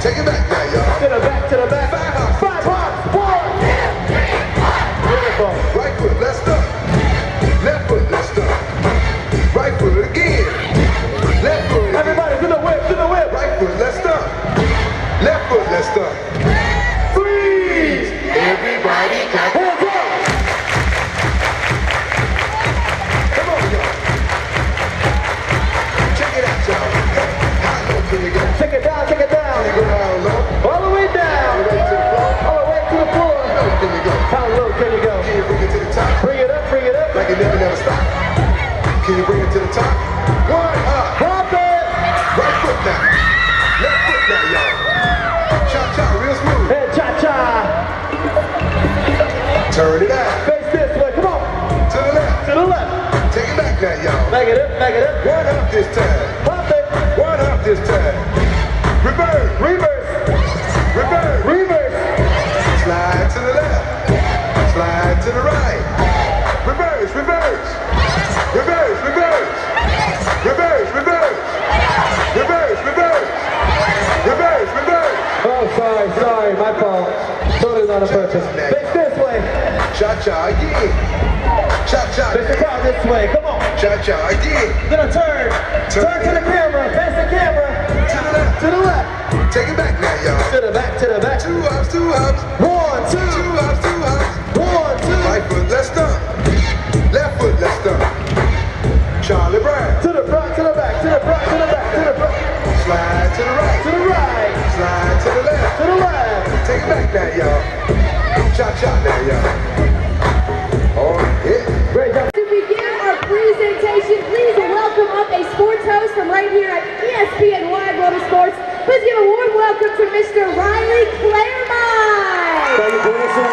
Take it back now, y'all. To the back, to the back. 5 hops. 5 hops. 4. Beautiful. Right foot, let's stop. Left foot, let's stop. Right foot again. Left foot again. Everybody to the whip, to the whip. Right foot, let's stop. Left foot, let's stop. Freeze! Everybody clap. Hands up. Come on, y'all. Check it out, y'all. How low can you go? Take it down, take it down. Can you go down low? All the way down. All the way to the floor? All the way to the floor. How low can you go? How low can you go? Can you bring it to the top? Bring it up, bring it up. Like it never stop. Can you bring it to the top? 1 up. Pop it. Right foot now. Left foot now, y'all. Cha-cha, real smooth. And cha-cha. Turn it out. Face this way, come on. To the left. To the left. Take it back now, y'all. Back it up, back it up. 1 up this time. Pop it. 1 up this time. Reverse. Reverse. Reverse. Reverse. Slide to the left. Slide to the right. Reverse. Reverse. Reverse. Reverse. Reverse. Reverse. Reverse. Reverse. Reverse. Reverse. Oh, sorry, my fault. Totally not on purpose. Face this way. Cha-cha again. Cha-cha. Face the crowd this way, come on. Cha-cha again. Gonna turn. Turn to the camera, face the camera. To the left. To the left. Take it back now, y'all. To the back, to the back. 2 hops, 2 hops. 1, 2. 2 hops, 2 hops. 1, 2. Right foot, let's stomp. Left foot, let's stomp. Charlie Brown. To the front, to the back, to the front, to the back, to the front. Slide to the right. To the right. Slide to the left. To the left. Take it back now, y'all. Cha-cha now, y'all. Oh, yeah. Great job. To begin our presentation, please welcome up a sports host from right here at ESPN Wide Motorsports. Please give a warm welcome to Mr. Riley Claremont. Thank you, Carissa.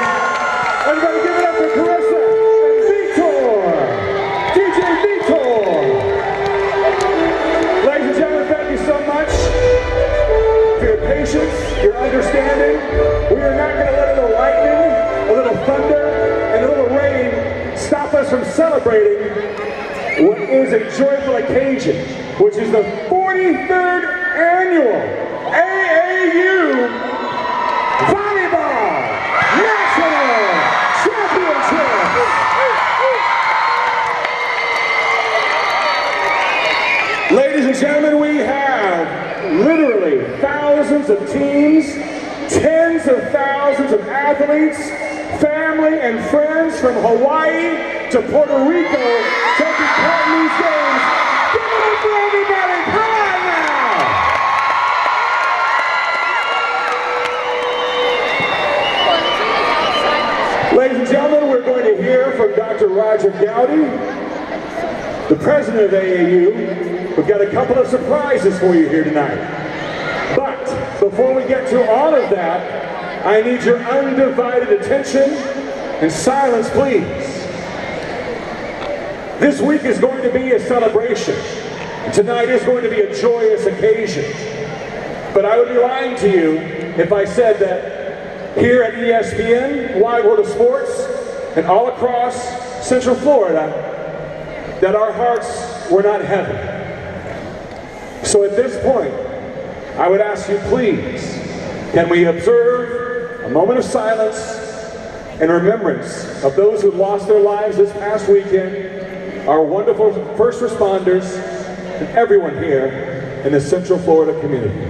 Everybody give it up for Carissa and Vitor. DJ Vitor. Ladies and gentlemen, thank you so much for your patience, your understanding. We are not going to let a little lightning, a little thunder, and a little rain stop us from celebrating what is a joyful occasion, which is the 43rd annual AAU Volleyball National Championship. Ladies and gentlemen, we have literally thousands of teams, tens of thousands of athletes, family and friends from Hawaii to Puerto Rico taking part in these games. Give it up for everybody, come on now! Ladies and gentlemen, we're going to hear from Dr. Roger Gowdy, the president of AAU. We've got a couple of surprises for you here tonight. But before we get to all of that, I need your undivided attention and silence, please. This week is going to be a celebration. Tonight is going to be a joyous occasion. But I would be lying to you if I said that here at ESPN, Wide World of Sports, and all across Central Florida, that our hearts were not heavy. So at this point, I would ask you, please, can we observe a moment of silence and remembrance of those who lost their lives this past weekend, our wonderful first responders, and everyone here in the Central Florida community.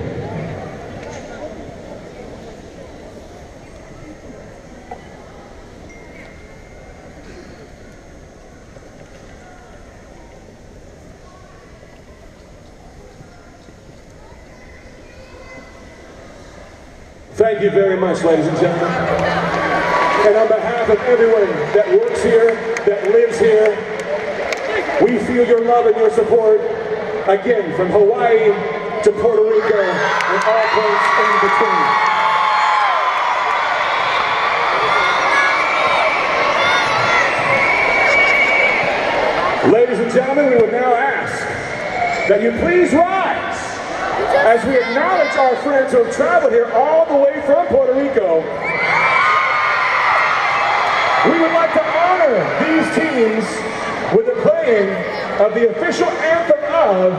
Thank you very much, ladies and gentlemen. And on behalf of everyone that works here, that lives here, we feel your love and your support, again, from Hawaii to Puerto Rico and all points in between. Ladies and gentlemen, we would now ask that you please rise as we acknowledge our friends who have traveled here all the way from Puerto Rico. We would like to honor these teams with the playing of the official anthem of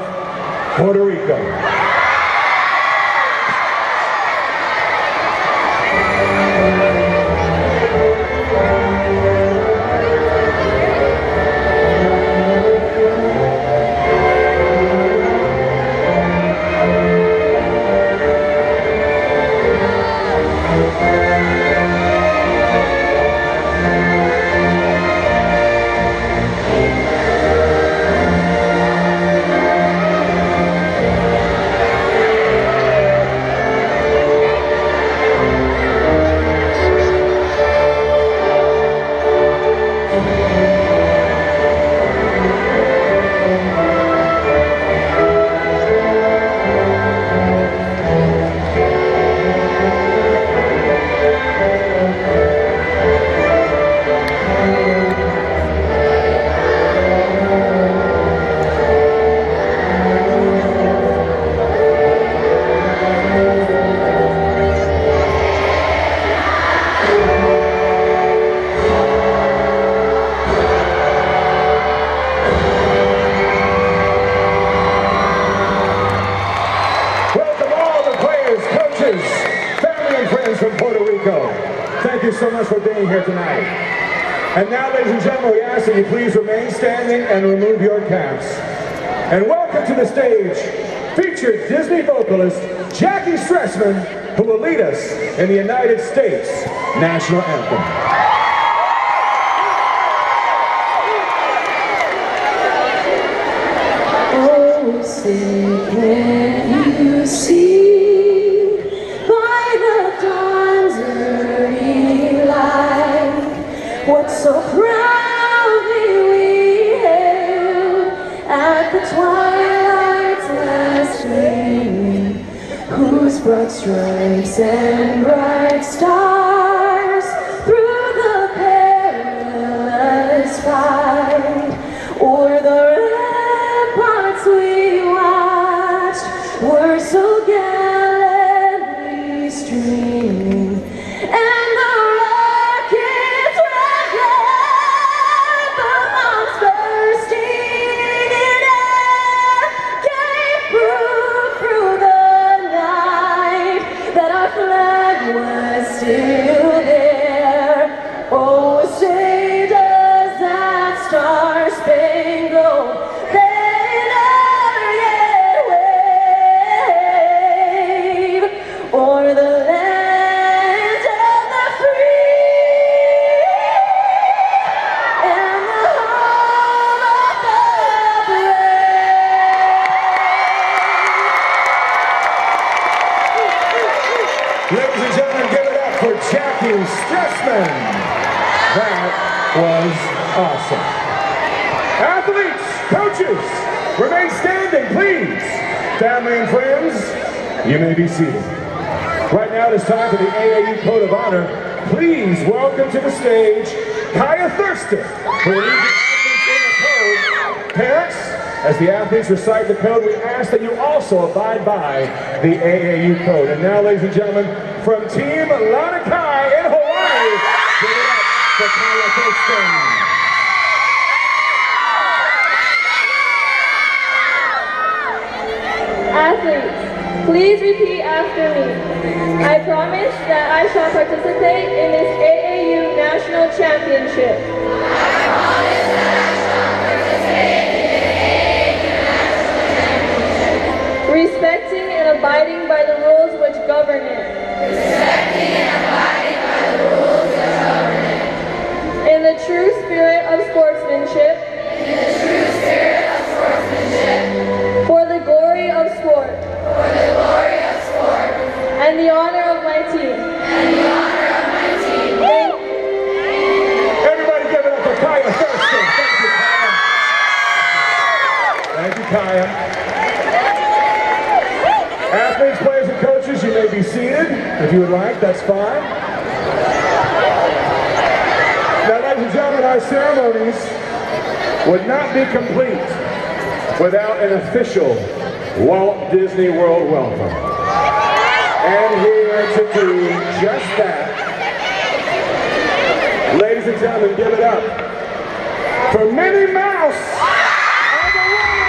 Puerto Rico. friends from Puerto Rico. Thank you so much for being here tonight. And now, ladies and gentlemen, we ask that you please remain standing and remove your caps. And welcome to the stage, featured Disney vocalist Jackie Stressman, who will lead us in the United States National Anthem. Oh, say can you see by the dawn's early light what so proudly we hailed at the twilight's last gleaming, whose broad stripes and bright stars through the perilous fight o'er the ramparts we watched were so gallantly streaming, and the rocket's red bombs bursting in air gave proof through the night that our flag was still there. Oh, say does that star-spangled banner yet wave o'er the land of the free and the home of the brave. Ladies and gentlemen, give it up for Jackie Stressman. That was awesome. Athletes, coaches, remain standing, please. Family and friends, you may be seated. Right now it is time for the AAU Code of Honor. Please welcome to the stage Kaya Thurston, who will lead the athletes in the code. Parents, as the athletes recite the code, we ask that you also abide by the AAU Code. And now, ladies and gentlemen, from Team Lanakai in Hawaii, give it up for Kaya Thurston. Athletes, please repeat after me. I promise that I shall participate in this AAU National Championship. Respecting and abiding by the rules which govern it. In the true spirit of sportsmanship. For the glory of sport. And the honor of my team. Thank you. Everybody give it up for Kaya Thurston. Thank you, Kaya. Thank you, Kaya. Athletes, players, and coaches, you may be seated if you would like. That's fine. Now, ladies and gentlemen, our ceremonies would not be complete without an official Walt Disney World welcome. And here to do just that, ladies and gentlemen, give it up for Minnie Mouse and the one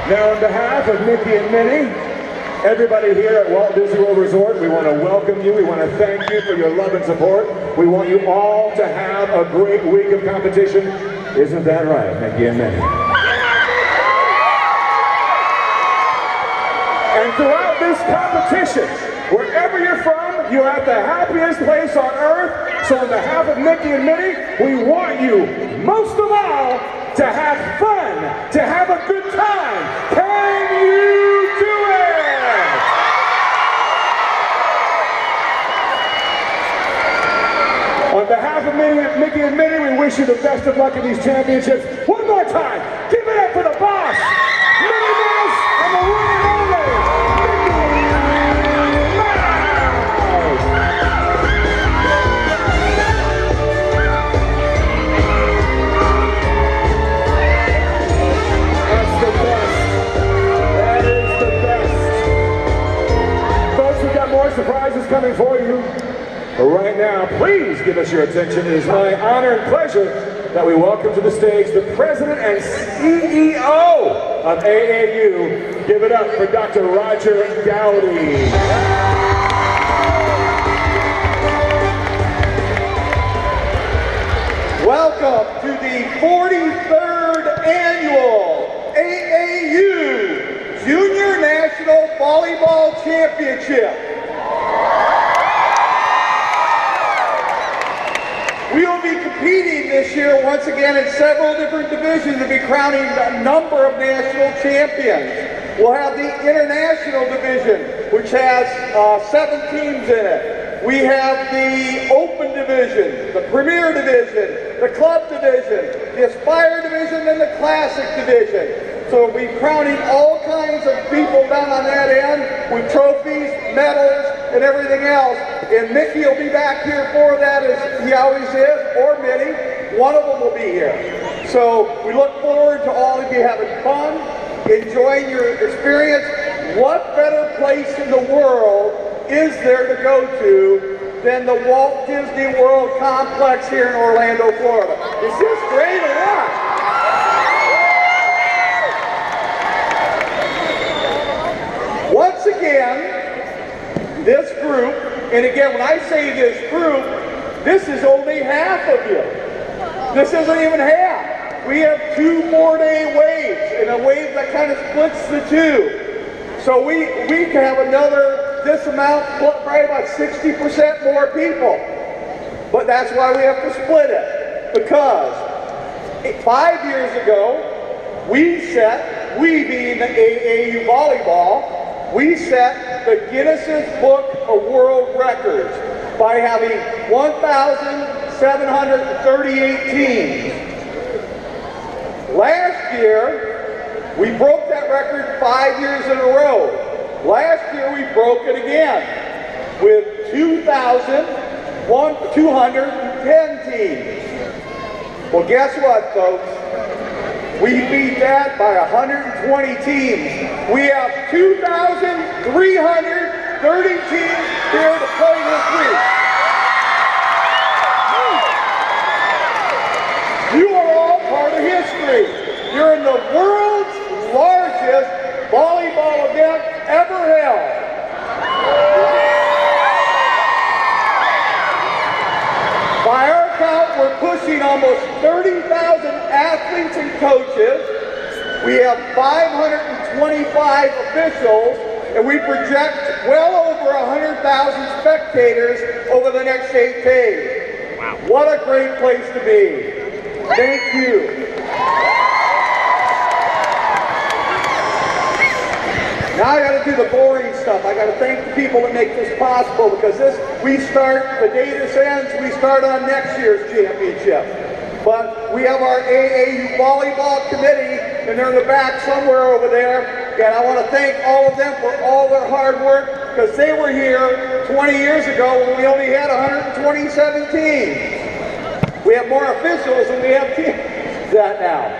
Now, on behalf of Mickey and Minnie, everybody here at Walt Disney World Resort, we want to welcome you. We want to thank you for your love and support. We want you all to have a great week of competition. Isn't that right, Mickey and Minnie? And throughout this competition, wherever you're from, you're at the happiest place on earth. So on behalf of Mickey and Minnie, we want you, most of all, to have fun, to have a good time. Can you do it? On behalf of Mickey and Minnie, we wish you the best of luck in these championships. One more time, give it up for the boss, Minnie Mouse, and the one and only Mickey. are surprises coming for you. But right now, please give us your attention. It is my honor and pleasure that we welcome to the stage the President and CEO of AAU. Give it up for Dr. Roger Gowdy. Welcome to the 43rd Annual AAU Junior National Volleyball Championship. We will be competing this year once again in several different divisions and be crowning a number of national champions. We'll have the International Division, which has 7 teams in it. We have the Open Division, the Premier Division, the Club Division, the Aspire Division, and the Classic Division. So we'll be crowning all kinds of people down on that end with trophies, medals, and everything else. And Mickey will be back here for that, as he always is, or Minnie. One of them will be here. So we look forward to all of you having fun, enjoying your experience. What better place in the world is there to go to than the Walt Disney World Complex here in Orlando, Florida? Is this great or what? Once again, this group, and again, when I say this group, this is only half of you. This isn't even half. We have 2 4-day waves, and a wave that kind of splits the 2. So we can have another, this amount, probably about 60% more people. But that's why we have to split it. Because 5 years ago, we being the AAU volleyball, we set the Guinness Book of World Records by having 1,738 teams. Last year, we broke that record 5 years in a row. Last year, we broke it again with 2,210 teams. Well, guess what, folks? We beat that by 120 teams. We have 2,330 teams here to play this week. You are all part of history. You're in the world's largest volleyball event ever held. By our count, we're pushing almost 30,000 athletes and coaches. We have 525 officials, and we project well over 100,000 spectators over the next 8 days. Wow. What a great place to be. Thank you. Now I got to do the boring stuff. I got to thank the people that make this possible, because the day this ends, we start on next year's championship. But we have our AAU volleyball committee, and they're in the back somewhere over there. And I want to thank all of them for all their hard work, because they were here 20 years ago when we only had 127 teams. We have more officials than we have teams that now.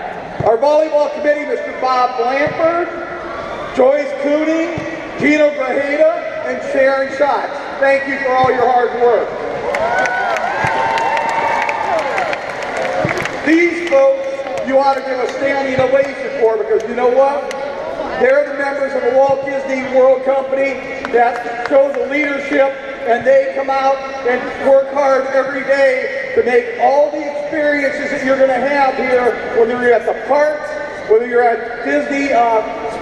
Our volleyball committee, Mr. Bob Blanford, Joyce Cooney, Gino Grajeda, and Sharon Schatz. Thank you for all your hard work. These folks, you ought to give a standing ovation for, because you know what? They're the members of the Walt Disney World Company that show the leadership, and they come out and work hard every day to make all the experiences that you're going to have here, whether you're at the parks, whether you're at Disney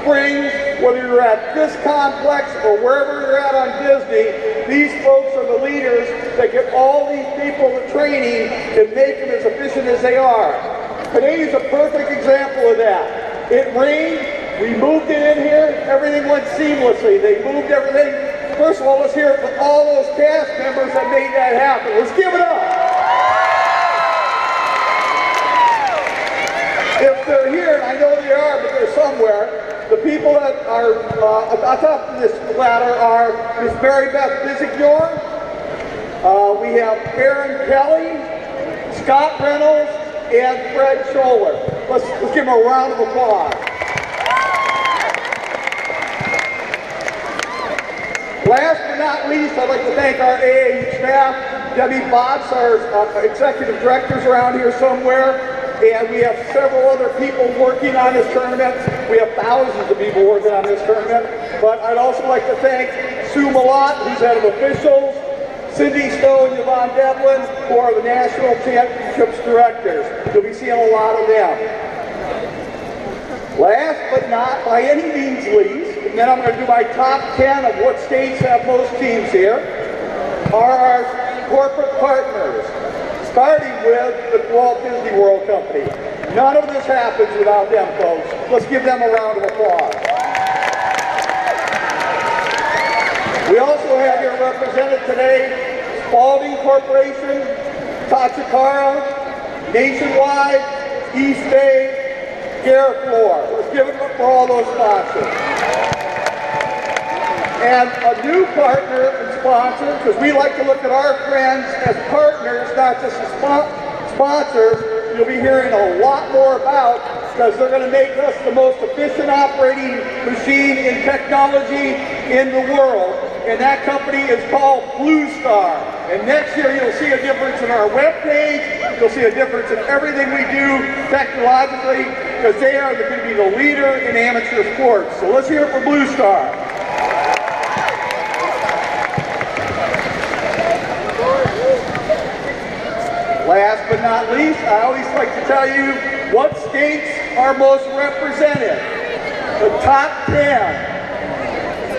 Springs, whether you're at this complex or wherever you're at on Disney. These folks are the leaders that get all these people the training and make them as efficient as they are. Today is a perfect example of that. It rained, we moved it in here, everything went seamlessly. They moved everything. First of all, let's hear it for all those cast members that made that happen. Let's give it up. If they're here, and I know they are, but they're somewhere, the people that are atop this ladder are Miss Mary Beth Bizigior, we have Aaron Kelly, Scott Reynolds, and Fred Scholler. Let's give them a round of applause. Last but not least, I'd like to thank our AAU staff. Debbie Botts, our executive director's around here somewhere. And we have several other people working on this tournament. We have thousands of people working on this tournament. But I'd also like to thank Sue Malott, who's head of officials, Cindy Stowe and Yvonne Devlin, who are the National Championships directors. You'll be seeing a lot of them. Last but not by any means least, and then I'm going to do my top 10 of what states have most teams here, are our corporate partners, starting with the Walt Disney World Company. None of this happens without them, folks. Let's give them a round of applause. We also have here represented today Spalding Corporation, Tachikara, Nationwide, East Bay, Garrett Floor. Let's give it up for all those sponsors. And a new partner and sponsor, because we like to look at our friends as partners, not just as sponsors, you'll be hearing a lot more about, because they're going to make us the most efficient operating machine in technology in the world. And that company is called Blue Star. And next year you'll see a difference in our webpage, you'll see a difference in everything we do technologically, because they are going to be the leader in amateur sports. So let's hear it for Blue Star. Last but not least, I always like to tell you what states are most represented. The top 10.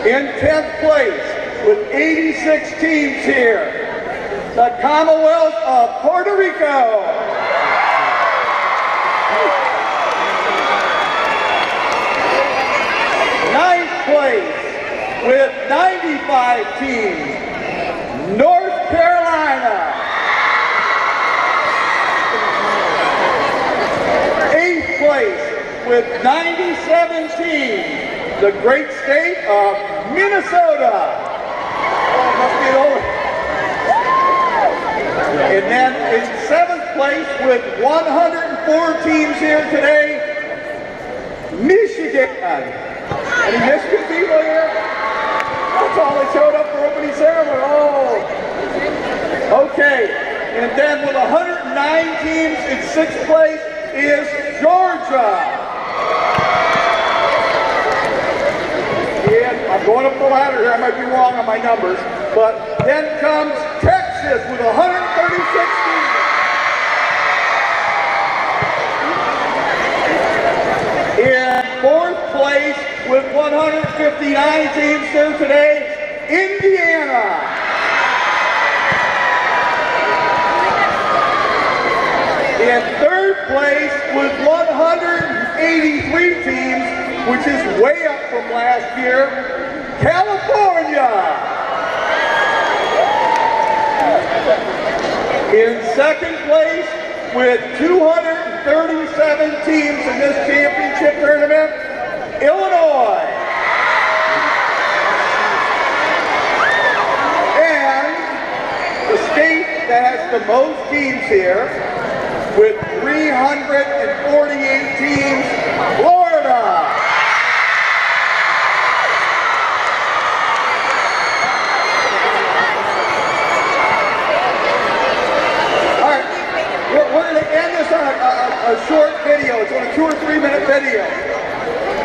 In 10th place, with 86 teams here, the Commonwealth of Puerto Rico. Ninth place, with 95 teams, North Carolina. 8th place, with 97 teams, the great state of Minnesota. Oh, must be over. And then in 7th place with 104 teams here today, Michigan. Any Michigan people here? That's all they showed up for opening ceremony. Oh. Okay. And then with 109 teams in 6th place is Georgia. I'm going up the ladder here, I might be wrong on my numbers, but then comes Texas with 136 teams. In 4th place with 159 teams here today, Indiana. In 3rd place with 183 teams, which is way up from last year, California. In 2nd place with 237 teams in this championship tournament, Illinois. And the state that has the most teams here, with 348 teams, Florida. We're going to end this on a short video. It's on a 2 or 3 minute video.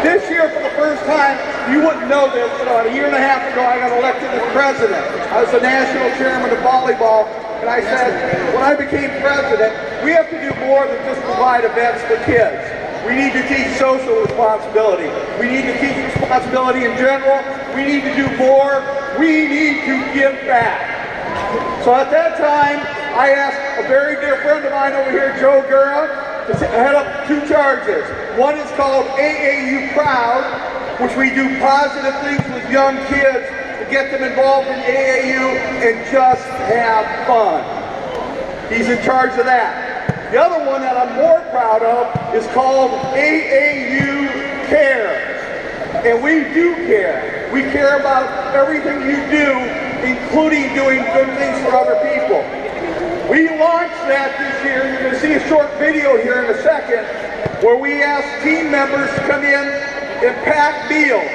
This year, for the first time, you wouldn't know this, but about a year and a half ago, I got elected as president. I was the national chairman of volleyball, and I said, when I became president, we have to do more than just provide events for kids. We need to teach social responsibility. We need to teach responsibility in general. We need to do more. We need to give back. So at that time, I asked a very dear friend of mine over here, Joe Gura, to head up 2 charges. One is called AAU Proud, which we do positive things with young kids to get them involved in AAU and just have fun. He's in charge of that. The other one that I'm more proud of is called AAU Cares. And we do care. We care about everything you do, including doing good things for other people. We launched that this year. You're going to see a short video here in a second where we asked team members to come in and pack meals.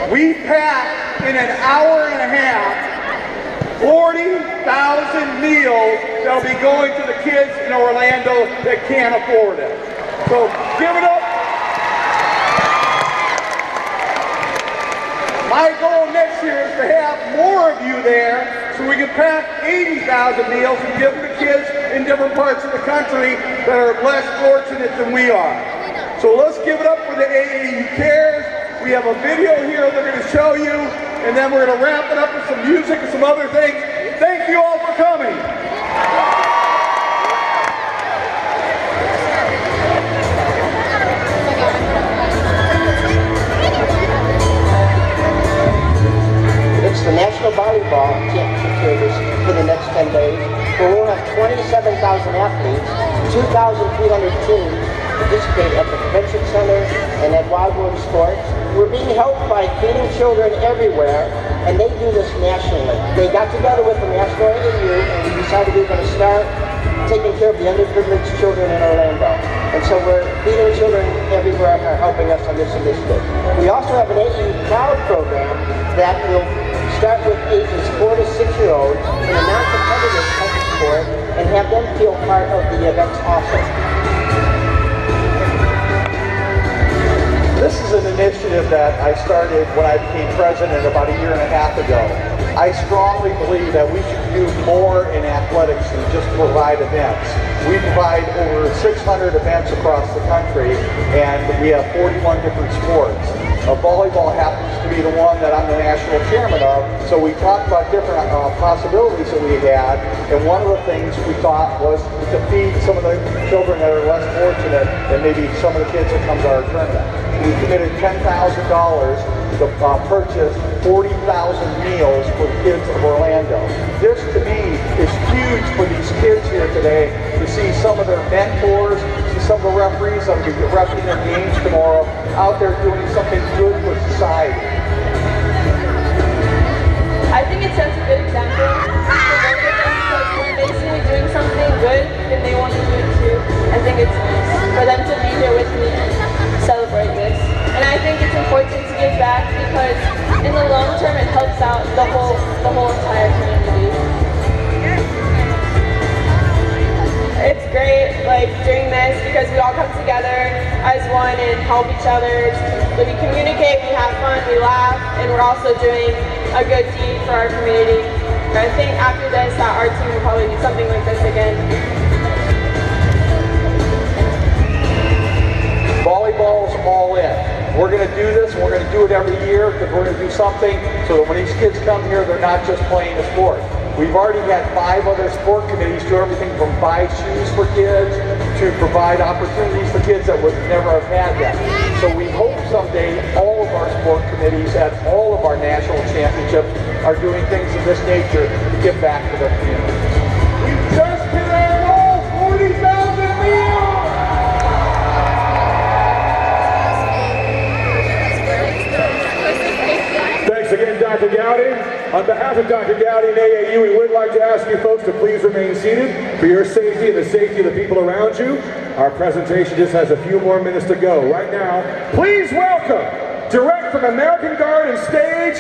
We packed in an hour and a half, 40,000 meals that'll be going to the kids in Orlando that can't afford it. So give it up. My goal next year is to have more of you there so we can pack 80,000 meals and give them to kids in different parts of the country that are less fortunate than we are. So let's give it up for the AAU Cares. We have a video here they're going to show you, and then we're going to wrap it up with some music and some other things. Thank you all for coming. It's the National Volleyball Championship Series for the next 10 days, where we'll have 27,000 athletes, 2,300 teams participate at the Convention Center and at Wild World Sports. We're being helped by Feeding Children Everywhere, and they do this nationally. They got together with the National AAU, and we decided we were going to start taking care of the underprivileged children in Orlando. And so we're Feeding Children Everywhere are helping us on this initiative. We also have an AAU Proud program that will start with ages 4 to 6-year-olds in a non-competitive type of sport and have them feel part of the events also. This is an initiative that I started when I became president about a year and a half ago. I strongly believe that we should do more in athletics than just provide events. We provide over 600 events across the country, and we have 41 different sports. Volleyball happens to be the one that I'm the national chairman of, so we talked about different possibilities that we had, and one of the things we thought was to feed some of the children that are less fortunate than maybe some of the kids that come to our tournament. We committed $10,000 to purchase 40,000 meals for the kids of Orlando. This, to me, is huge for these kids here today to see some of their mentors, see some of the referees that will be refereeing their games tomorrow out there doing something good for society. I think it sets a good example for both of them because when they see me doing something good, then they want to do it too. I think it's nice for them to be here with me and celebrate this. And I think it's important to give back because in the long term it helps out the whole entire community. It's great doing this because we all come together as one and help each other. We communicate, we have fun, we laugh, and we're also doing a good deed for our community. And I think after this that our team will probably do something like this again. Volleyball's all in. We're going to do this, and we're going to do it every year because we're going to do something so that when these kids come here, they're not just playing a sport. We've already had 5 other sport committees do everything from buy shoes for kids to provide opportunities for kids that would never have had that. So we hope someday all of our sport committees at all of our national championships are doing things of this nature to give back to their communities. We've just hit our goal, 40,000 meals! Thanks again, Dr. Gowdy. On behalf of Dr. Gowdy and AAU, we would like to ask you folks to please remain seated for your safety and the safety of the people around you. Our presentation just has a few more minutes to go. Right now, please welcome, direct from American Garden Stage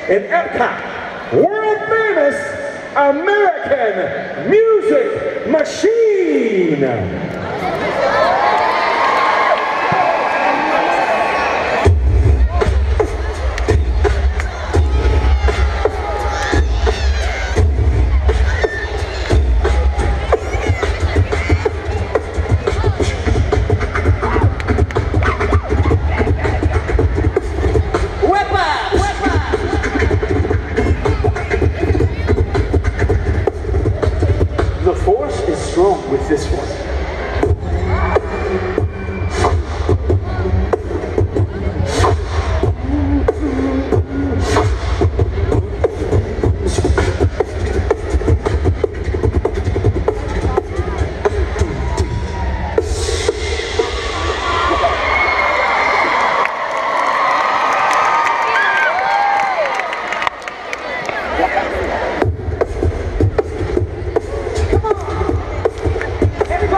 in Epcot, world famous American Music Machine. With this one. Everybody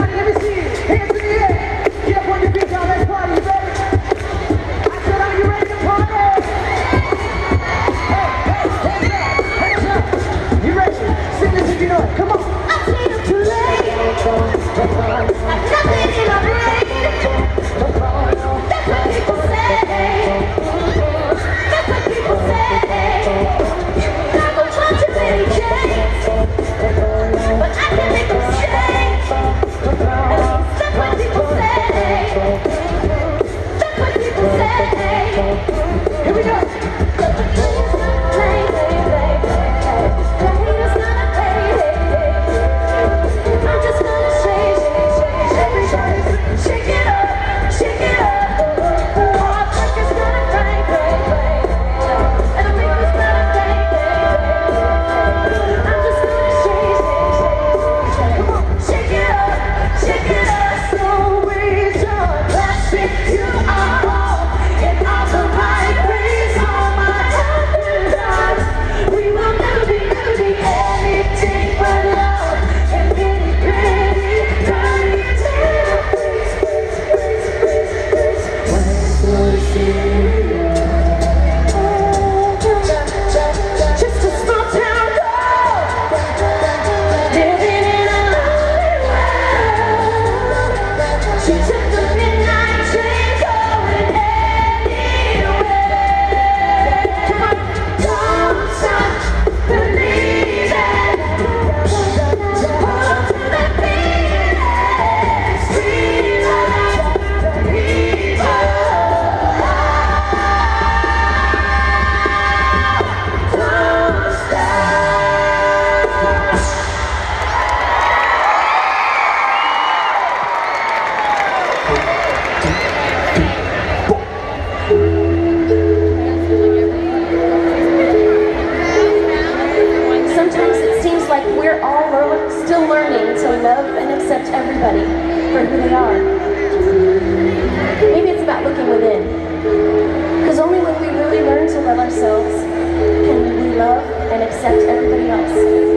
learning to love and accept everybody for who they are. Maybe it's about looking within. Because only when we really learn to love ourselves can we love and accept everybody else.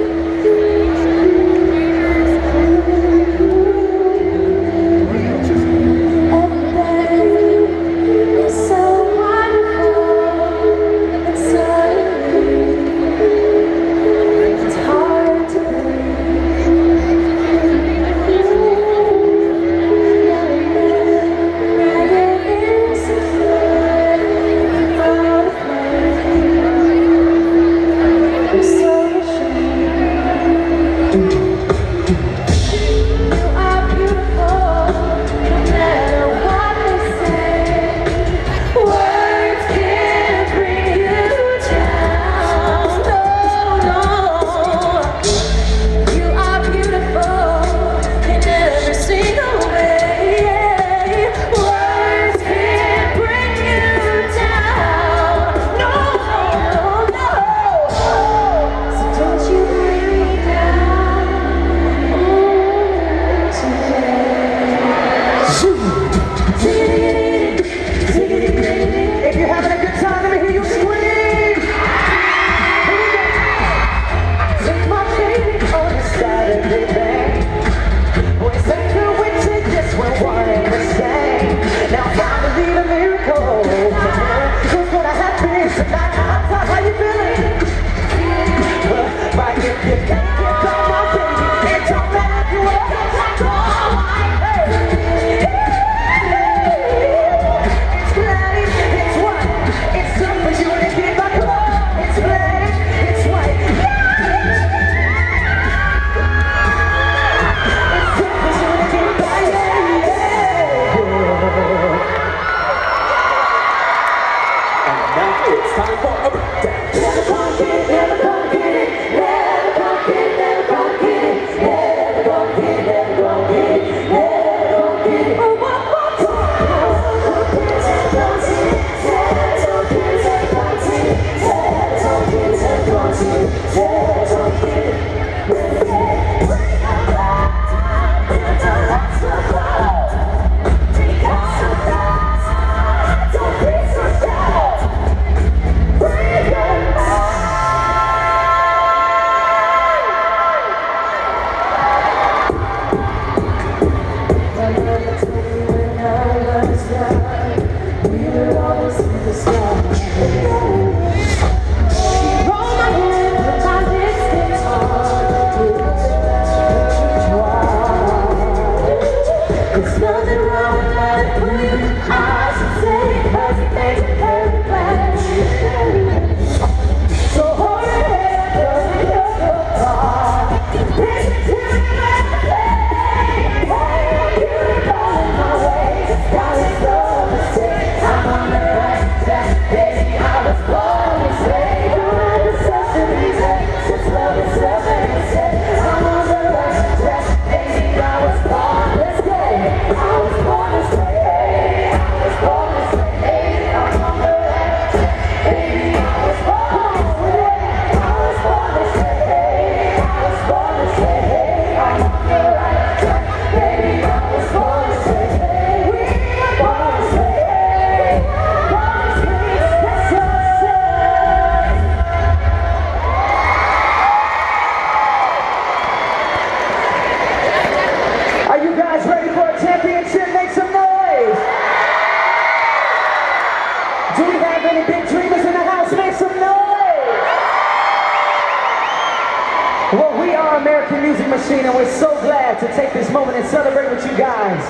Well, we are American Music Machine, and we're so glad to take this moment and celebrate with you guys.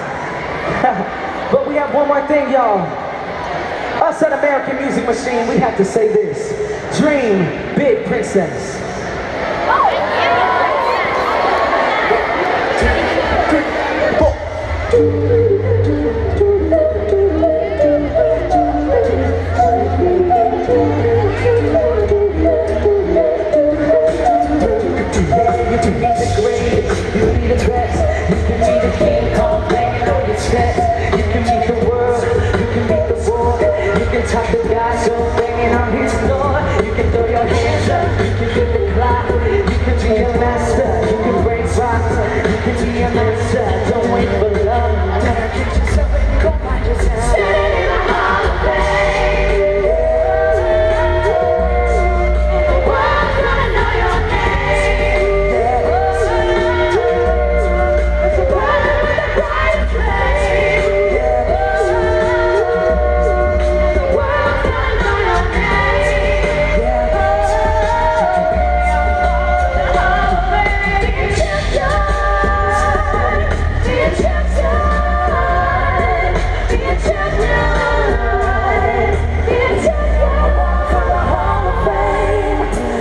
But we have one more thing, y'all. Us at American Music Machine, we have to say this. Dream big, princess. Top the guy, so banging on his door. You can throw your hands up, you can get the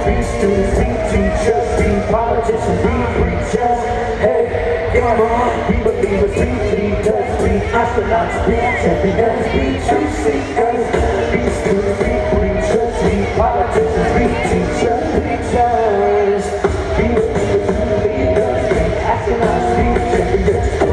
be students, be teachers, be politicians, be preachers. Hey, come on, be believers, be leaders, be astronauts, be champions, be truth seekers. Be students, be preachers, be politicians, be teachers, preachers. Be believers, be leaders, be astronauts, be champions.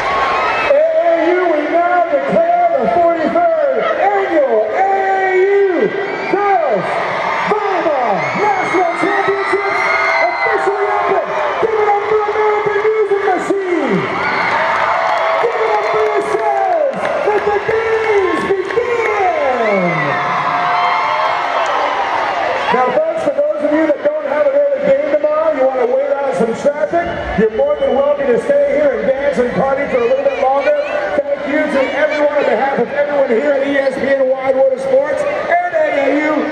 AAU, we now declare the 43rd Annual AAU Girls Volleyball National Championships officially open. Give it up for American Music Machine. Give it up for yourselves. Let the games begin. Now, folks, for those of you that don't have an early game tomorrow, you want to wait out some traffic, you're more than welcome to stay here and dance and party for a little bit longer. Thank you to everyone on behalf of everyone here at ESPN Wide World of Sports and AAU.